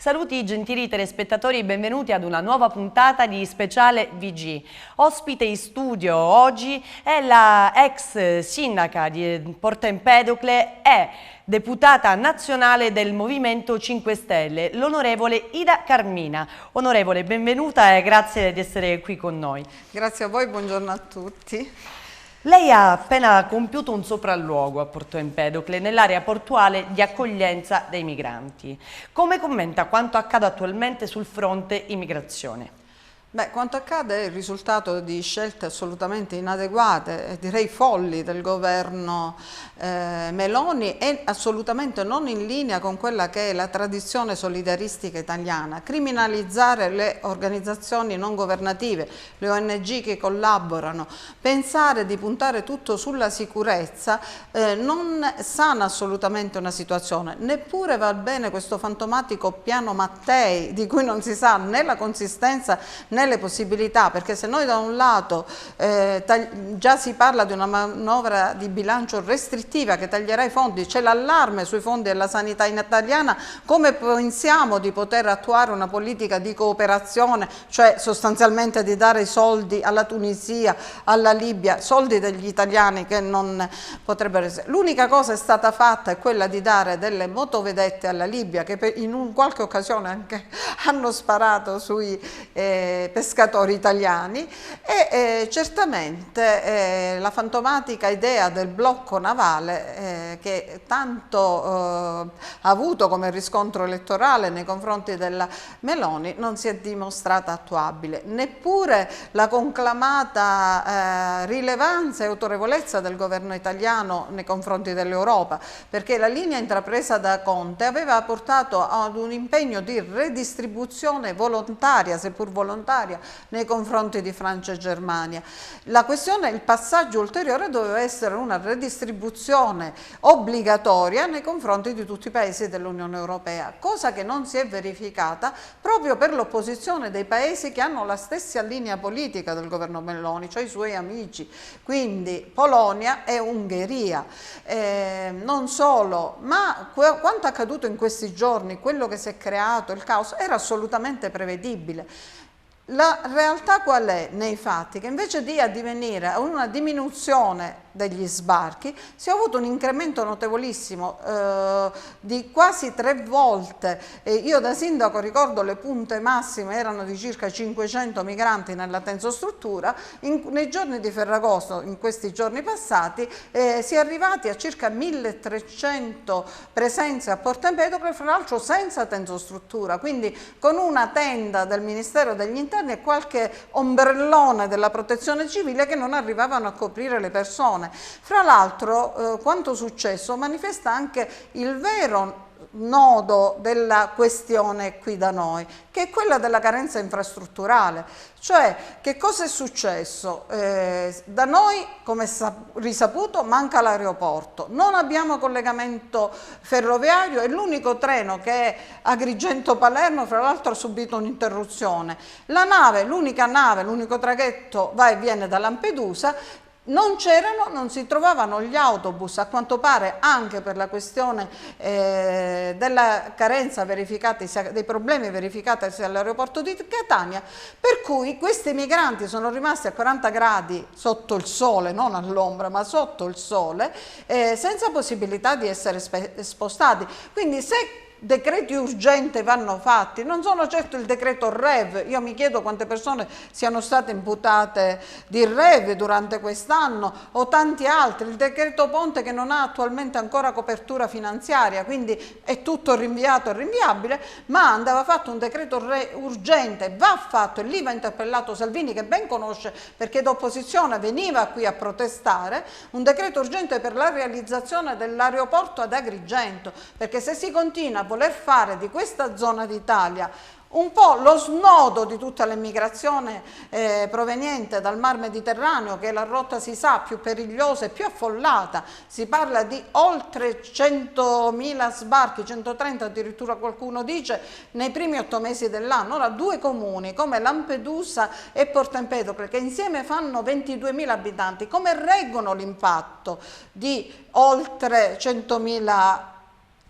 Saluti gentili telespettatori, benvenuti ad una nuova puntata di Speciale VG. Ospite in studio oggi è la ex sindaca di Porto Empedocle e deputata nazionale del Movimento 5 Stelle, l'onorevole Ida Carmina. Onorevole, benvenuta e grazie di essere qui con noi. Grazie a voi, buongiorno a tutti. Lei ha appena compiuto un sopralluogo a Porto Empedocle nell'area portuale di accoglienza dei migranti. Come commenta quanto accade attualmente sul fronte immigrazione? Beh, quanto accade è il risultato di scelte assolutamente inadeguate, direi folli del governo Meloni e assolutamente non in linea con quella che è la tradizione solidaristica italiana. Criminalizzare le organizzazioni non governative, le ONG che collaborano, pensare di puntare tutto sulla sicurezza non sana assolutamente una situazione, neppure va bene questo fantomatico piano Mattei di cui non si sa né la consistenza né le possibilità, perché se noi da un lato già si parla di una manovra di bilancio restrittiva che taglierà i fondi, c'è l'allarme sui fondi della sanità italiana, come pensiamo di poter attuare una politica di cooperazione, cioè sostanzialmente di dare i soldi alla Tunisia, alla Libia, soldi degli italiani che non potrebbero essere. L'unica cosa è stata fatta è quella di dare delle motovedette alla Libia che in qualche occasione anche hanno sparato sui pescatori italiani e certamente la fantomatica idea del blocco navale che tanto ha avuto come riscontro elettorale nei confronti della Meloni non si è dimostrata attuabile, neppure la conclamata rilevanza e autorevolezza del governo italiano nei confronti dell'Europa, perché la linea intrapresa da Conte aveva portato ad un impegno di redistribuzione volontaria, seppur volontaria, nei confronti di Francia e Germania. La questione, il passaggio ulteriore doveva essere una redistribuzione obbligatoria nei confronti di tutti i paesi dell'Unione Europea, cosa che non si è verificata proprio per l'opposizione dei paesi che hanno la stessa linea politica del governo Meloni, cioè i suoi amici, quindi Polonia e Ungheria. Non solo, ma quanto accaduto in questi giorni, quello che si è creato, il caos, era assolutamente prevedibile. La realtà qual è nei fatti? Che invece di addivenire a una diminuzione degli sbarchi si è avuto un incremento notevolissimo di quasi 3 volte. Io da sindaco ricordo le punte massime erano di circa 500 migranti nella tensostruttura, nei giorni di Ferragosto, in questi giorni passati, si è arrivati a circa 1300 presenze a Porto Empedocle, fra l'altro senza tensostruttura, quindi con una tenda del Ministero degli Interni e qualche ombrellone della protezione civile che non arrivavano a coprire le persone. Fra l'altro quanto successo manifesta anche il vero nodo della questione qui da noi, che è quella della carenza infrastrutturale. Cioè, che cosa è successo? Da noi, come risaputo, manca l'aeroporto, non abbiamo collegamento ferroviario e l'unico treno che è Agrigento-Palermo, fra l'altro, ha subito un'interruzione. La nave, l'unica nave, l'unico traghetto va e viene da Lampedusa. Non c'erano, non si trovavano gli autobus, a quanto pare anche per la questione della carenza verificata, dei problemi verificatisi all'aeroporto di Catania, per cui questi migranti sono rimasti a 40 gradi sotto il sole, non all'ombra ma sotto il sole, senza possibilità di essere spostati. Quindi se decreti urgenti vanno fatti, non sono certo il decreto REV, io mi chiedo quante persone siano state imputate di REV durante quest'anno o tanti altri, il decreto Ponte che non ha attualmente ancora copertura finanziaria, quindi è tutto rinviato e rinviabile, ma andava fatto un decreto urgente, va fatto, e lì va interpellato Salvini che ben conosce perché d'opposizione veniva qui a protestare, un decreto urgente per la realizzazione dell'aeroporto ad Agrigento, perché se si continua a voler fare di questa zona d'Italia un po' lo snodo di tutta l'immigrazione proveniente dal Mar Mediterraneo, che è la rotta, si sa, più perigliosa e più affollata. Si parla di oltre 100.000 sbarchi, 130 addirittura qualcuno dice, nei primi 8 mesi dell'anno. Ora, 2 comuni come Lampedusa e Porto Empedocle, che insieme fanno 22.000 abitanti, come reggono l'impatto di oltre 100.000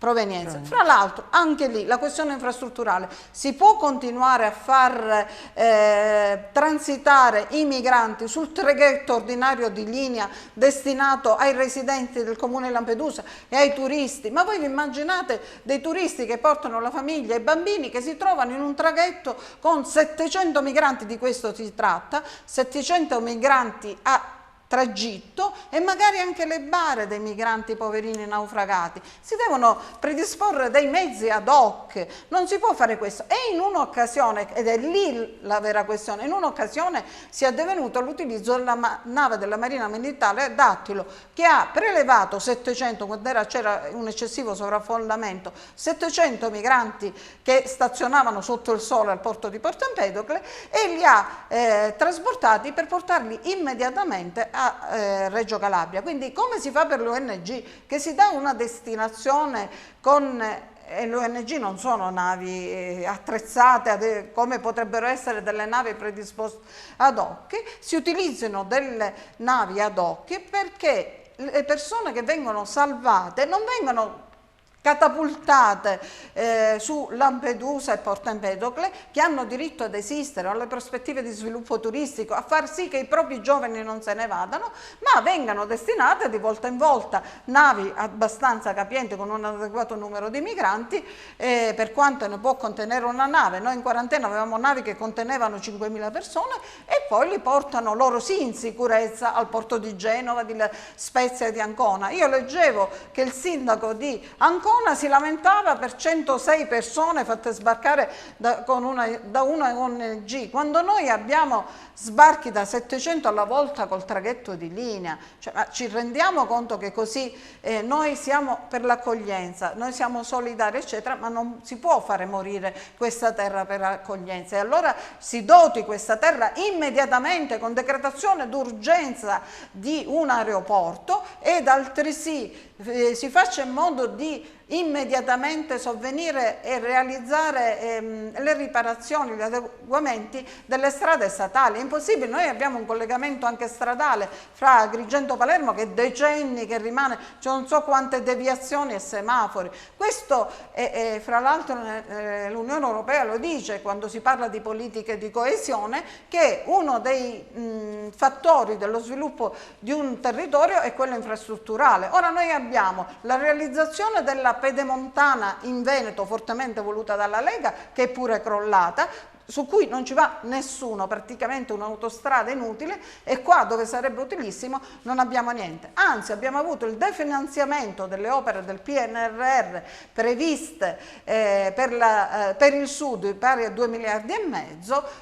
provenienza. Fra l'altro anche lì la questione infrastrutturale: si può continuare a far transitare i migranti sul traghetto ordinario di linea destinato ai residenti del comune di Lampedusa e ai turisti? Ma voi vi immaginate dei turisti che portano la famiglia e i bambini che si trovano in un traghetto con 700 migranti? Di questo si tratta, 700 migranti a tragitto, e magari anche le bare dei migranti poverini naufragati. Si devono predisporre dei mezzi ad hoc, non si può fare questo. E in un'occasione, ed è lì la vera questione, in un'occasione si è avvenuto l'utilizzo della nave della Marina Militare Dattilo, che ha prelevato 700, quando c'era un eccessivo sovraffollamento, 700 migranti che stazionavano sotto il sole al porto di Porto Empedocle, e li ha trasportati per portarli immediatamente a Reggio Calabria. Quindi come si fa per l'ONG, che si dà una destinazione con... e le ONG non sono navi attrezzate come potrebbero essere delle navi predisposte ad hoc, si utilizzano delle navi ad hoc perché le persone che vengono salvate non vengono catapultate su Lampedusa e Porto Empedocle, che hanno diritto ad esistere, alle prospettive di sviluppo turistico, a far sì che i propri giovani non se ne vadano, ma vengano destinate di volta in volta navi abbastanza capienti con un adeguato numero di migranti, per quanto ne può contenere una nave. Noi in quarantena avevamo navi che contenevano 5.000 persone, e poi li portano loro sì in sicurezza al porto di Genova, di Spezia e di Ancona. Io leggevo che il sindaco di Ancona si lamentava per 106 persone fatte sbarcare da una ONG, quando noi abbiamo sbarchi da 700 alla volta col traghetto di linea. Cioè, ma ci rendiamo conto che così noi siamo per l'accoglienza, noi siamo solidari eccetera, ma non si può fare morire questa terra per accoglienza, e allora si doti questa terra immediatamente con decretazione d'urgenza di un aeroporto, ed altresì si faccia in modo di immediatamente sovvenire e realizzare le riparazioni, gli adeguamenti delle strade statali. È impossibile, noi abbiamo un collegamento anche stradale fra Agrigento-Palermo che decenni che rimane, cioè non so quante deviazioni e semafori. Questo fra l'altro l'Unione Europea lo dice quando si parla di politiche di coesione, che uno dei fattori dello sviluppo di un territorio è quello infrastrutturale. Ora noi abbiamo la realizzazione della pedemontana in Veneto, fortemente voluta dalla Lega, che è pure crollata, su cui non ci va nessuno, praticamente un'autostrada inutile, e qua dove sarebbe utilissimo non abbiamo niente. Anzi, abbiamo avuto il definanziamento delle opere del PNRR previste per il Sud, pari a 2,5 miliardi,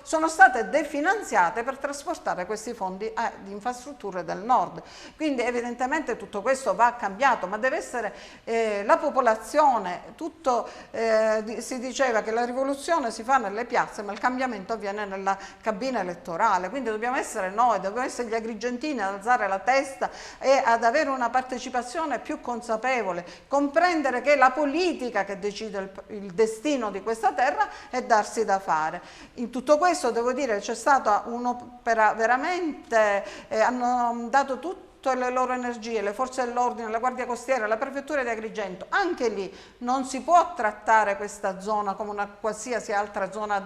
sono state definanziate per trasportare questi fondi di infrastrutture del Nord. Quindi evidentemente tutto questo va cambiato, ma deve essere la popolazione, si diceva che la rivoluzione si fa nelle piazze, ma il cambiamento avviene nella cabina elettorale, quindi dobbiamo essere noi, dobbiamo essere gli agrigentini ad alzare la testa e ad avere una partecipazione più consapevole, comprendere che è la politica che decide il destino di questa terra e darsi da fare. In tutto questo devo dire che c'è stata un'opera veramente, hanno dato tutte le loro energie, le forze dell'ordine, la Guardia Costiera, la Prefettura di Agrigento. Anche lì non si può trattare questa zona come una qualsiasi altra zona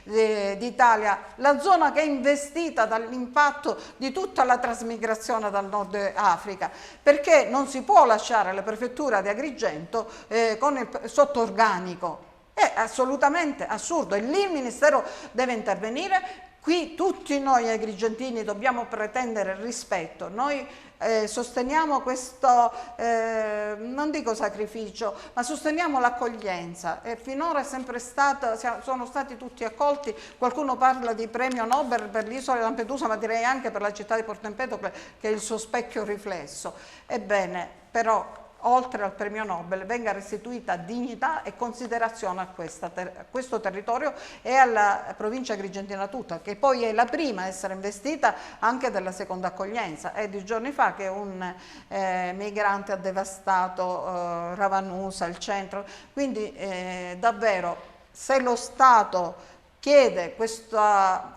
d'Italia, la zona che è investita dall'impatto di tutta la trasmigrazione dal Nord Africa, perché non si può lasciare la Prefettura di Agrigento sotto organico. È assolutamente assurdo, e lì il Ministero deve intervenire. Qui tutti noi agrigentini dobbiamo pretendere il rispetto. Noi sosteniamo questo, non dico sacrificio, ma sosteniamo l'accoglienza, e finora è sempre stato, sono stati tutti accolti. Qualcuno parla di premio Nobel per l'isola di Lampedusa, ma direi anche per la città di Porto Empedocle, che è il suo specchio riflesso. Ebbene, però, oltre al premio Nobel, venga restituita dignità e considerazione a questo territorio e alla provincia agrigentina tutta, che poi è la prima a essere investita anche della seconda accoglienza. È di giorni fa che un migrante ha devastato Ravanusa, il centro, quindi davvero, se lo Stato chiede questo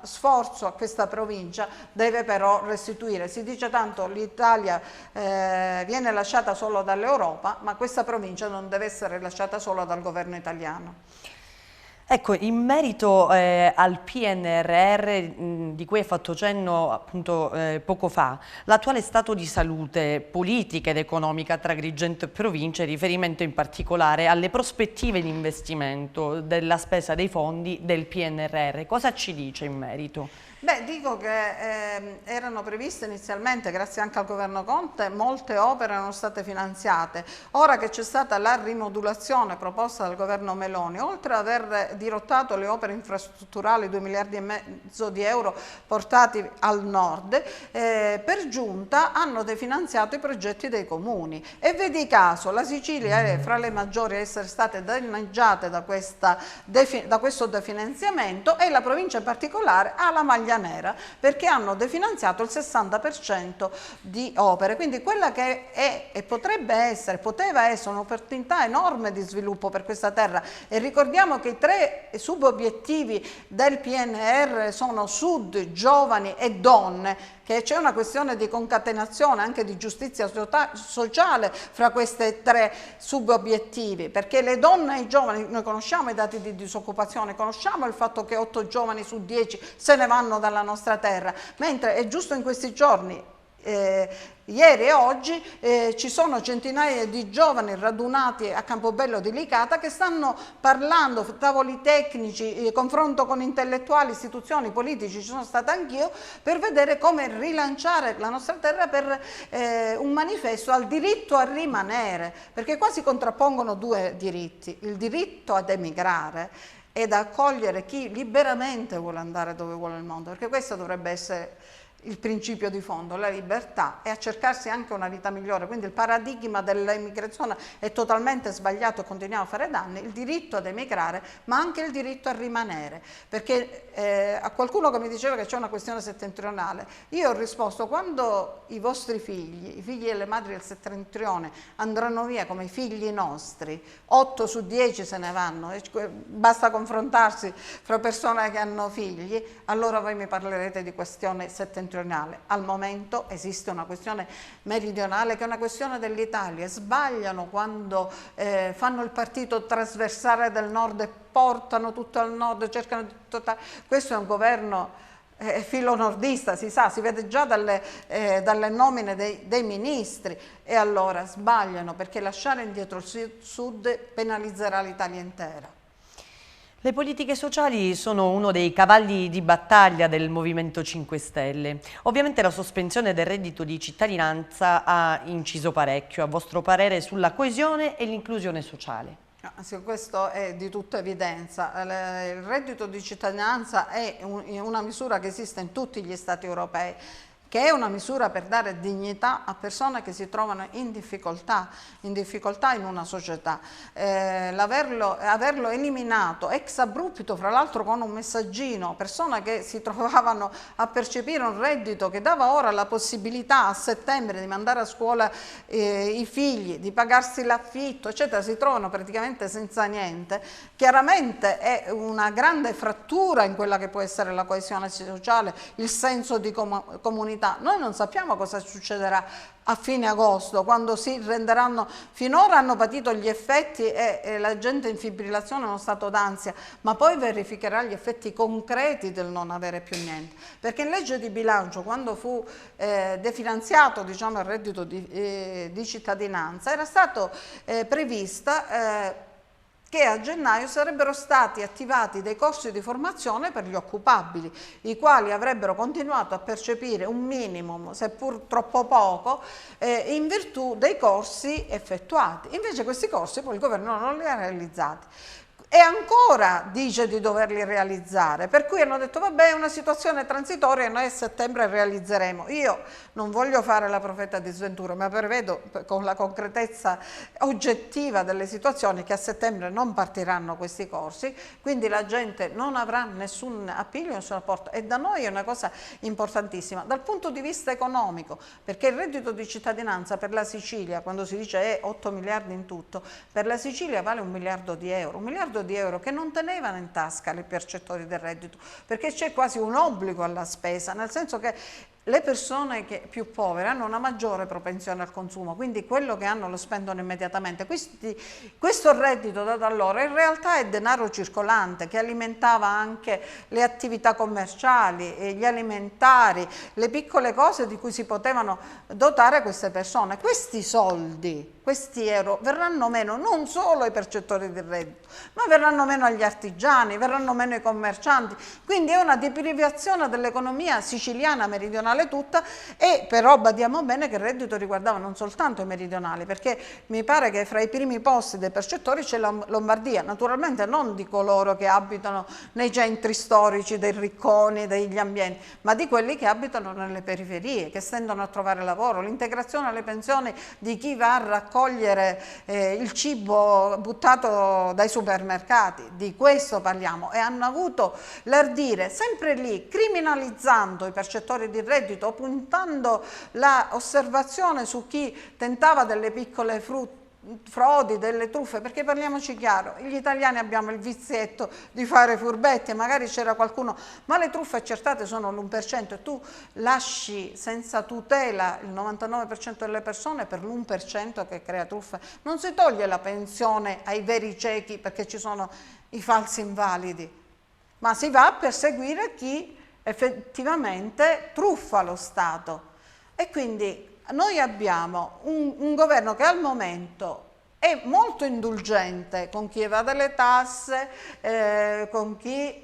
sforzo a questa provincia, deve però restituire. Si dice tanto l'Italia viene lasciata solo dall'Europa, ma questa provincia non deve essere lasciata solo dal governo italiano. Ecco, in merito al PNRR di cui hai fatto cenno appunto poco fa, l'attuale stato di salute politica ed economica tra Agrigento e provincia, in riferimento in particolare alle prospettive di investimento della spesa dei fondi del PNRR, cosa ci dice in merito? Beh, dico che erano previste inizialmente, grazie anche al governo Conte, molte opere erano state finanziate. Ora che c'è stata la rimodulazione proposta dal governo Meloni, oltre ad aver dirottato le opere infrastrutturali, 2,5 miliardi di euro portati al nord, per giunta hanno definanziato i progetti dei comuni. E vedi caso, la Sicilia è fra le maggiori a essere state danneggiate da questo definanziamento, e la provincia in particolare ha la maglia nera, perché hanno definanziato il 60% di opere. Quindi quella che è e poteva essere un'opportunità enorme di sviluppo per questa terra. E ricordiamo che i 3 subobiettivi del PNR sono sud, giovani e donne, che c'è una questione di concatenazione anche di giustizia sociale fra questi 3 subobiettivi, perché le donne e i giovani, noi conosciamo i dati di disoccupazione, conosciamo il fatto che 8 giovani su 10 se ne vanno dalla nostra terra, mentre è giusto in questi giorni, ieri e oggi ci sono centinaia di giovani radunati a Campobello di Licata che stanno parlando, tavoli tecnici, confronto con intellettuali, istituzioni, politici, ci sono stata anch'io, per vedere come rilanciare la nostra terra per un manifesto al diritto a rimanere, perché qua si contrappongono 2 diritti, il diritto ad emigrare ed accogliere chi liberamente vuole andare dove vuole il mondo, perché questo dovrebbe essere il principio di fondo, la libertà, e a cercarsi anche una vita migliore. Quindi il paradigma dell'immigrazione è totalmente sbagliato e continuiamo a fare danni. Il diritto ad emigrare, ma anche il diritto a rimanere, perché a qualcuno che mi diceva che c'è una questione settentrionale, io ho risposto: quando i vostri figli, i figli delle madri del settentrione andranno via come i figli nostri, 8 su 10 se ne vanno, basta confrontarsi fra persone che hanno figli, allora voi mi parlerete di questione settentrionale. Al momento esiste una questione meridionale che è una questione dell'Italia. Sbagliano quando fanno il partito trasversale del nord e portano tutto al nord, cercano di questo è un governo filonordista, si sa, si vede già dalle nomine dei ministri, e allora sbagliano, perché lasciare indietro il sud penalizzerà l'Italia intera. Le politiche sociali sono uno dei cavalli di battaglia del Movimento 5 Stelle. Ovviamente la sospensione del reddito di cittadinanza ha inciso parecchio, a vostro parere, sulla coesione e l'inclusione sociale. Sì, questo è di tutta evidenza. Il reddito di cittadinanza è una misura che esiste in tutti gli Stati europei, che è una misura per dare dignità a persone che si trovano in difficoltà in una società. Averlo eliminato ex abrupto, fra l'altro con un messaggino, persone che si trovavano a percepire un reddito che dava ora la possibilità a settembre di mandare a scuola i figli, di pagarsi l'affitto, eccetera, si trovano praticamente senza niente. Chiaramente è una grande frattura in quella che può essere la coesione sociale, il senso di comunità. Noi non sappiamo cosa succederà a fine agosto, quando si renderanno, finora hanno patito gli effetti e la gente in fibrillazione è uno stato d'ansia, ma poi verificherà gli effetti concreti del non avere più niente, perché in legge di bilancio, quando fu definanziato, diciamo, il reddito di cittadinanza, era stato prevista che a gennaio sarebbero stati attivati dei corsi di formazione per gli occupabili, i quali avrebbero continuato a percepire un minimo, seppur troppo poco, in virtù dei corsi effettuati. Invece questi corsi poi il governo non li ha realizzati. E ancora dice di doverli realizzare, per cui hanno detto vabbè, è una situazione transitoria e noi a settembre realizzeremo. Io non voglio fare la profeta di sventura, ma prevedo con la concretezza oggettiva delle situazioni che a settembre non partiranno questi corsi, quindi la gente non avrà nessun appiglio, nessun apporto, e da noi è una cosa importantissima dal punto di vista economico, perché il reddito di cittadinanza per la Sicilia, quando si dice 8 miliardi in tutto, per la Sicilia vale 1 miliardo di euro. 1 miliardo miliardo di euro che non tenevano in tasca i percettori del reddito, perché c'è quasi un obbligo alla spesa, nel senso che le persone più povere hanno una maggiore propensione al consumo, quindi quello che hanno lo spendono immediatamente. Questo reddito dato a loro in realtà è denaro circolante che alimentava anche le attività commerciali, gli alimentari, le piccole cose di cui si potevano dotare queste persone. Questi soldi, questi euro verranno meno non solo ai percettori del reddito, ma verranno meno agli artigiani, verranno meno ai commercianti, quindi è una deprivazione dell'economia siciliana meridionale tutta. E però badiamo bene che il reddito riguardava non soltanto i meridionali, perché mi pare che fra i primi posti dei percettori c'è la Lombardia, naturalmente non di coloro che abitano nei centri storici, dei ricconi, degli ambienti, ma di quelli che abitano nelle periferie, che stendono a trovare lavoro, l'integrazione alle pensioni di chi va a raccogliere il cibo buttato dai supermercati, di questo parliamo. E hanno avuto l'ardire, sempre lì, criminalizzando i percettori di reddito, puntando l'osservazione su chi tentava delle piccole frodi, delle truffe, perché parliamoci chiaro, gli italiani abbiamo il vizietto di fare furbetti e magari c'era qualcuno, ma le truffe accertate sono l'1% e tu lasci senza tutela il 99% delle persone per l'1% che crea truffe. Non si toglie la pensione ai veri ciechi perché ci sono i falsi invalidi, ma si va a perseguire chi effettivamente truffa lo Stato. E quindi noi abbiamo un governo che al momento è molto indulgente con chi evade le tasse, con chi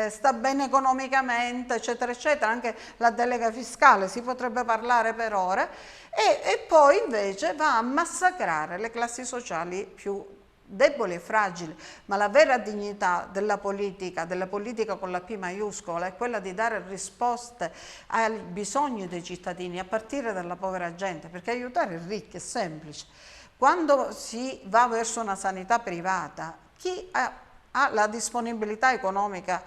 sta bene economicamente, eccetera, eccetera. Anche la delega fiscale si potrebbe parlare per ore, e poi invece va a massacrare le classi sociali più deboli e fragili. Ma la vera dignità della politica con la P maiuscola, è quella di dare risposte ai bisogni dei cittadini, a partire dalla povera gente, perché aiutare i ricchi è semplice. Quando si va verso una sanità privata, chi ha la disponibilità economica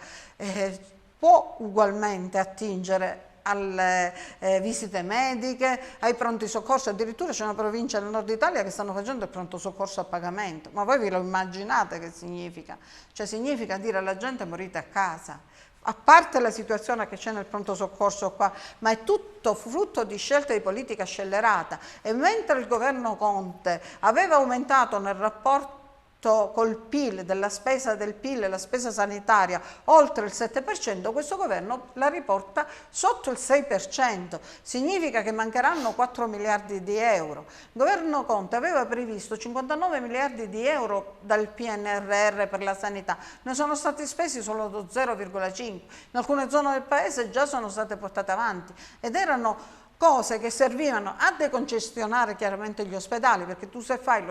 può ugualmente attingere alle visite mediche, ai pronti soccorso. Addirittura c'è una provincia nel nord Italia che stanno facendo il pronto soccorso a pagamento, ma voi ve lo immaginate che significa? Cioè significa dire alla gente: morite a casa. A parte la situazione che c'è nel pronto soccorso qua, ma è tutto frutto di scelte di politica scellerata. E mentre il governo Conte aveva aumentato nel rapporto col PIL, della spesa del PIL, la spesa sanitaria oltre il 7%, questo governo la riporta sotto il 6%, significa che mancheranno 4 miliardi di euro. Il governo Conte aveva previsto 59 miliardi di euro dal PNRR per la sanità, ne sono stati spesi solo lo 0,5%, in alcune zone del paese già sono state portate avanti ed erano cose che servivano a decongestionare chiaramente gli ospedali, perché tu, se fai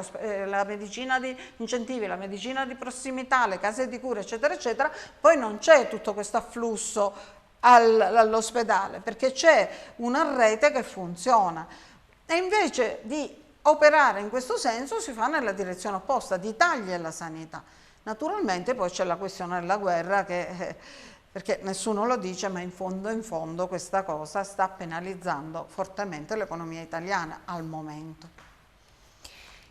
la medicina di incentivi, la medicina di prossimità, le case di cura, eccetera, eccetera, poi non c'è tutto questo afflusso all'ospedale, perché c'è una rete che funziona. E invece di operare in questo senso si fa nella direzione opposta, di tagli alla sanità. Naturalmente poi c'è la questione della guerra perché nessuno lo dice, ma in fondo questa cosa sta penalizzando fortemente l'economia italiana al momento.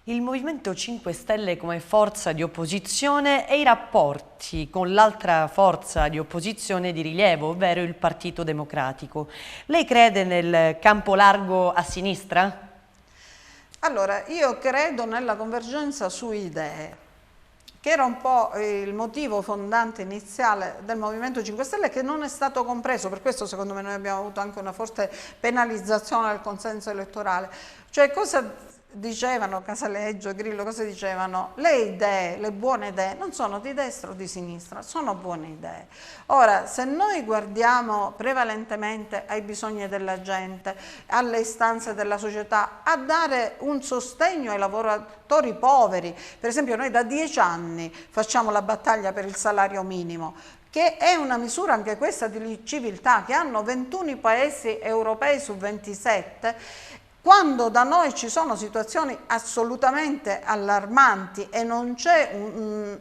Il Movimento 5 Stelle come forza di opposizione e i rapporti con l'altra forza di opposizione di rilievo, ovvero il Partito Democratico. Lei crede nel campo largo a sinistra? Allora, io credo nella convergenza su idee, che era un po' il motivo fondante iniziale del Movimento 5 Stelle, che non è stato compreso. Per questo secondo me noi abbiamo avuto anche una forte penalizzazione del consenso elettorale. Cioè, cosa dicevano Casaleggio e Grillo, cosa dicevano? Le idee, le buone idee non sono di destra o di sinistra, sono buone idee. Ora, se noi guardiamo prevalentemente ai bisogni della gente, alle istanze della società, a dare un sostegno ai lavoratori poveri, per esempio noi da 10 anni facciamo la battaglia per il salario minimo, che è una misura anche questa di civiltà, che hanno 21 paesi europei su 27, quando da noi ci sono situazioni assolutamente allarmanti e non c'è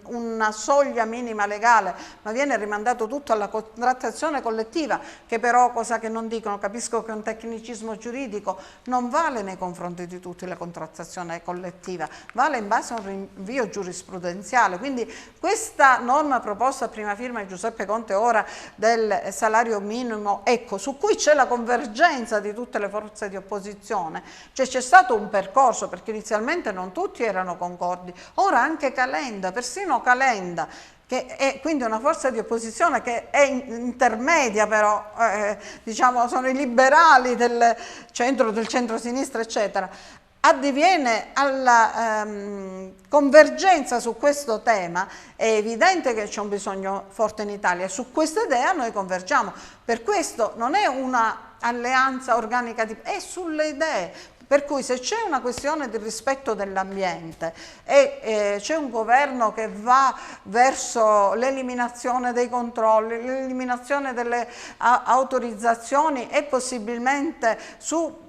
una soglia minima legale, ma viene rimandato tutto alla contrattazione collettiva, che però, cosa che non dicono, capisco che è un tecnicismo giuridico, non vale nei confronti di tutti la contrattazione collettiva, vale in base a un rinvio giurisprudenziale. Quindi questa norma proposta a prima firma di Giuseppe Conte ora del salario minimo, ecco, su cui c'è la convergenza di tutte le forze di opposizione. Cioè c'è stato un percorso, perché inizialmente non tutti erano concordi, ora anche Calenda, persino Calenda, che è quindi una forza di opposizione che è intermedia, però diciamo sono i liberali del centro-sinistra eccetera, addiviene alla convergenza su questo tema. È evidente che c'è un bisogno forte in Italia e su questa idea noi convergiamo. Per questo non è una alleanza organica, è sulle idee. Per cui se c'è una questione di rispetto dell'ambiente e c'è un governo che va verso l'eliminazione dei controlli, l'eliminazione delle autorizzazioni e possibilmente su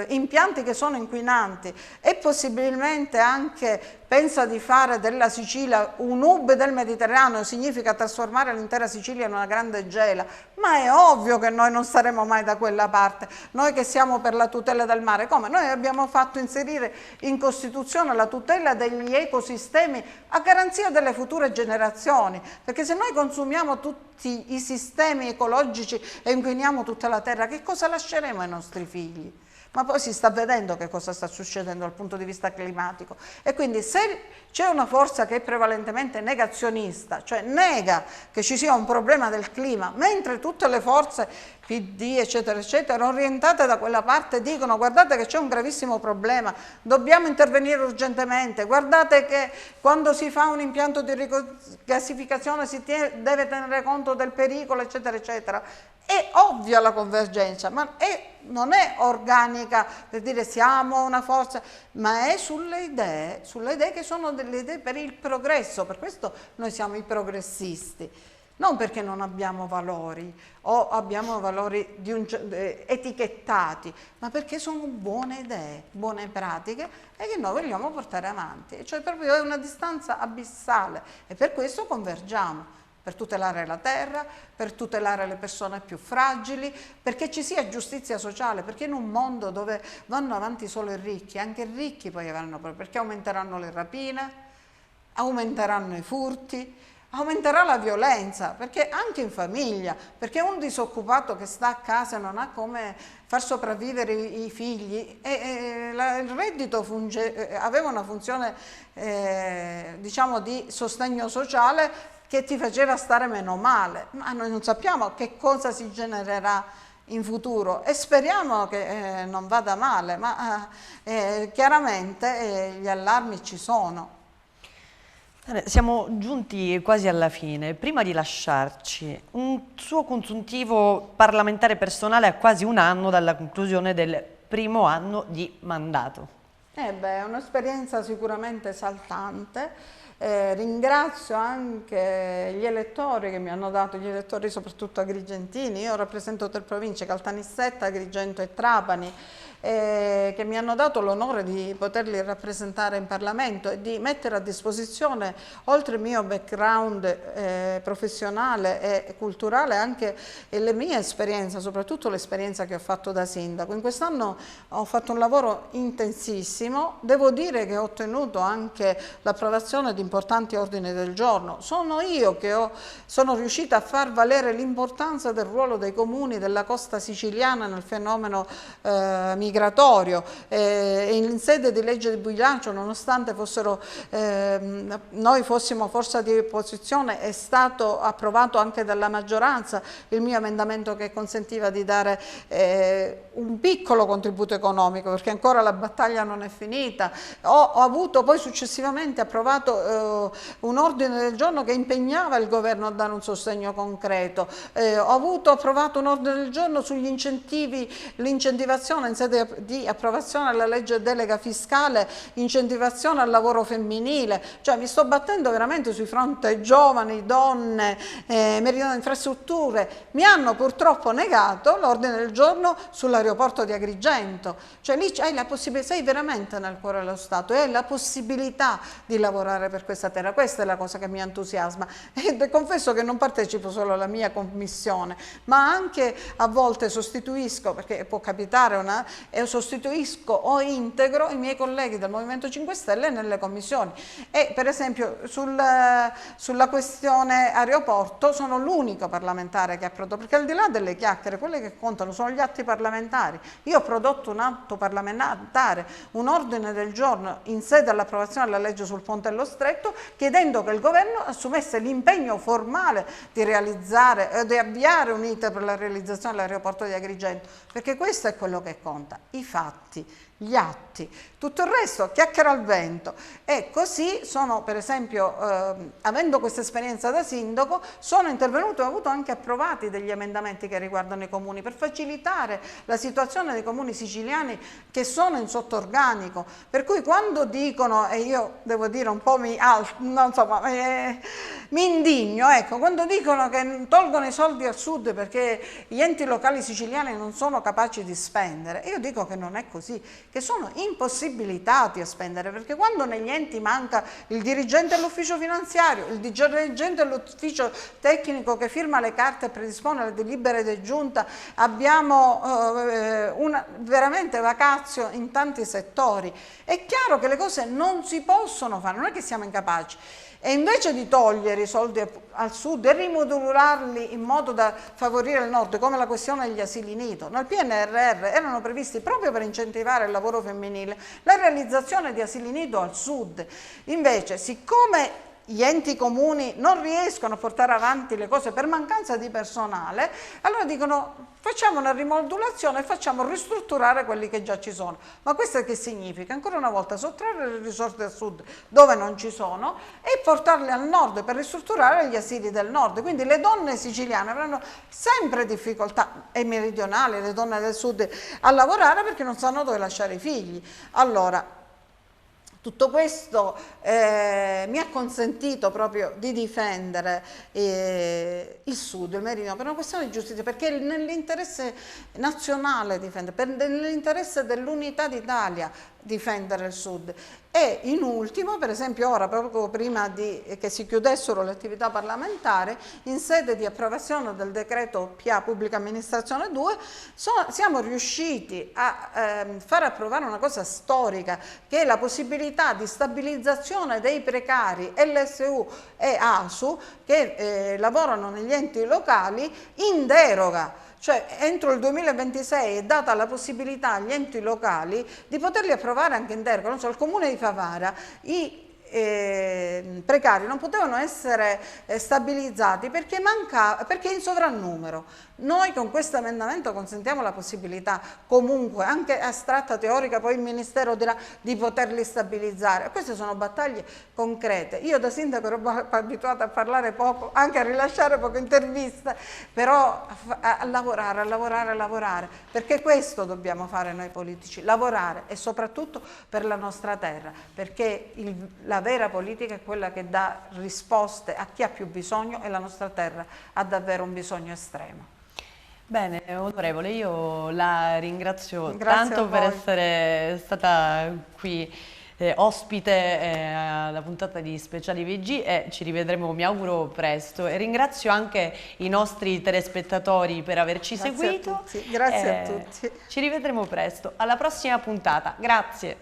impianti che sono inquinanti e possibilmente anche pensa di fare della Sicilia un hub del Mediterraneo, significa trasformare l'intera Sicilia in una grande gela, ma è ovvio che noi non saremo mai da quella parte, noi che siamo per la tutela del mare. Come? Noi abbiamo fatto inserire in Costituzione la tutela degli ecosistemi a garanzia delle future generazioni, perché se noi consumiamo tutti i sistemi ecologici e inquiniamo tutta la terra, che cosa lasceremo ai nostri figli? Ma poi si sta vedendo che cosa sta succedendo dal punto di vista climatico, e quindi se c'è una forza che è prevalentemente negazionista, cioè nega che ci sia un problema del clima, mentre tutte le forze PD eccetera eccetera orientate da quella parte dicono: guardate che c'è un gravissimo problema, dobbiamo intervenire urgentemente, guardate che quando si fa un impianto di rigassificazione si deve tenere conto del pericolo eccetera eccetera. È ovvia la convergenza, ma non è organica per dire siamo una forza, ma è sulle idee che sono delle idee per il progresso. Per questo noi siamo i progressisti, non perché non abbiamo valori o abbiamo valori etichettati, ma perché sono buone idee, buone pratiche e che noi vogliamo portare avanti. Cioè proprio è una distanza abissale e per questo convergiamo. Per tutelare la terra, per tutelare le persone più fragili, perché ci sia giustizia sociale, perché in un mondo dove vanno avanti solo i ricchi, anche i ricchi poi avranno problemi, perché aumenteranno le rapine, aumenteranno i furti, aumenterà la violenza, perché anche in famiglia, perché un disoccupato che sta a casa non ha come far sopravvivere i figli e il reddito aveva una funzione diciamo di sostegno sociale che ti faceva stare meno male, ma noi non sappiamo che cosa si genererà in futuro e speriamo che non vada male, ma chiaramente gli allarmi ci sono. Siamo giunti quasi alla fine. Prima di lasciarci, un suo consuntivo parlamentare personale a quasi un anno dalla conclusione del primo anno di mandato. È un'esperienza sicuramente esaltante. Ringrazio anche gli elettori che mi hanno dato, gli elettori soprattutto agrigentini. Io rappresento 3 province, Caltanissetta, Agrigento e Trapani, che mi hanno dato l'onore di poterli rappresentare in Parlamento e di mettere a disposizione, oltre il mio background professionale e culturale, anche le mie esperienze, soprattutto l'esperienza che ho fatto da sindaco. In quest'anno ho fatto un lavoro intensissimo, devo dire che ho ottenuto anche l'approvazione di importanti ordini del giorno. Sono io che sono riuscita a far valere l'importanza del ruolo dei comuni della costa siciliana nel fenomeno migratorio. In sede di legge di bilancio, nonostante noi fossimo forza di opposizione, è stato approvato anche dalla maggioranza il mio emendamento che consentiva di dare un piccolo contributo economico, perché ancora la battaglia non è finita. Ho avuto poi successivamente approvato un ordine del giorno che impegnava il governo a dare un sostegno concreto. Ho approvato un ordine del giorno sugli incentivi, l'incentivazione in sede di approvazione della legge delega fiscale, incentivazione al lavoro femminile, cioè mi sto battendo veramente sui fronti giovani, donne, meridione infrastrutture. Mi hanno purtroppo negato l'ordine del giorno sull'aeroporto di Agrigento, cioè lì hai la possibilità, sei veramente nel cuore dello Stato e hai la possibilità di lavorare per questa terra. Questa è la cosa che mi entusiasma e confesso che non partecipo solo alla mia commissione, ma anche a volte sostituisco, perché può capitare, sostituisco o integro i miei colleghi del Movimento 5 Stelle nelle commissioni e per esempio sulla questione aeroporto sono l'unico parlamentare che ha prodotto, perché al di là delle chiacchiere, quelle che contano sono gli atti parlamentari. Io ho prodotto un atto parlamentare, un ordine del giorno in sede all'approvazione della legge sul Pontello Stretto, chiedendo che il governo assumesse l'impegno formale di realizzare, di avviare un iter per la realizzazione dell'aeroporto di Agrigento, perché questo è quello che conta, i fatti, gli atti, tutto il resto chiacchiera al vento. E così sono, per esempio, avendo questa esperienza da sindaco, sono intervenuto e ho avuto anche approvati degli emendamenti che riguardano i comuni per facilitare la situazione dei comuni siciliani che sono in sottorganico, per cui quando dicono, e io devo dire un po' mi indigno, ecco, quando dicono che tolgono i soldi al sud perché gli enti locali siciliani non sono capaci di spendere, io dico che non è così, che sono impossibilitati a spendere, perché quando negli enti manca il dirigente dell'ufficio finanziario, il dirigente dell'ufficio tecnico che firma le carte e predispone le delibere di giunta, abbiamo veramente vacazio in tanti settori, è chiaro che le cose non si possono fare, non è che siamo incapaci. E invece di togliere i soldi al sud e rimodularli in modo da favorire il nord, come la questione degli asili nido, nel PNRR erano previsti proprio per incentivare il lavoro femminile la realizzazione di asili nido al sud. Invece, siccome gli enti comuni non riescono a portare avanti le cose per mancanza di personale, allora dicono facciamo una rimodulazione e facciamo ristrutturare quelli che già ci sono. Ma questo che significa? Ancora una volta sottrarre le risorse al sud dove non ci sono e portarle al nord per ristrutturare gli asili del nord. Quindi le donne siciliane avranno sempre difficoltà, e meridionali, le donne del sud, a lavorare perché non sanno dove lasciare i figli. Allora, tutto questo mi ha consentito proprio di difendere il Sud, il Meridione, per una questione di giustizia, perché nell'interesse nazionale nell'interesse dell'unità d'Italia difendere il Sud. E in ultimo, per esempio ora, proprio prima che si chiudessero le attività parlamentari, in sede di approvazione del decreto PA Pubblica Amministrazione 2, siamo riusciti a far approvare una cosa storica, che è la possibilità di stabilizzazione dei precari LSU e ASU che lavorano negli enti locali in deroga. Cioè entro il 2026 è data la possibilità agli enti locali di poterli approvare anche in deroga. Non so, il comune di Favara, i precari non potevano essere stabilizzati perché in sovrannumero. Noi con questo emendamento consentiamo la possibilità comunque, anche astratta, teorica, poi il Ministero dirà di poterli stabilizzare. Queste sono battaglie concrete. Io da sindaco ero abituata a parlare poco, anche a rilasciare poche interviste, però a lavorare, perché questo dobbiamo fare noi politici, lavorare, e soprattutto per la nostra terra, perché la vera politica è quella che dà risposte a chi ha più bisogno e la nostra terra ha davvero un bisogno estremo. Bene, onorevole, io la ringrazio tanto per essere stata qui ospite alla puntata di Speciali VG, e ci rivedremo, mi auguro, presto, e ringrazio anche i nostri telespettatori per averci seguito. Grazie a tutti. Ci rivedremo presto, alla prossima puntata. Grazie.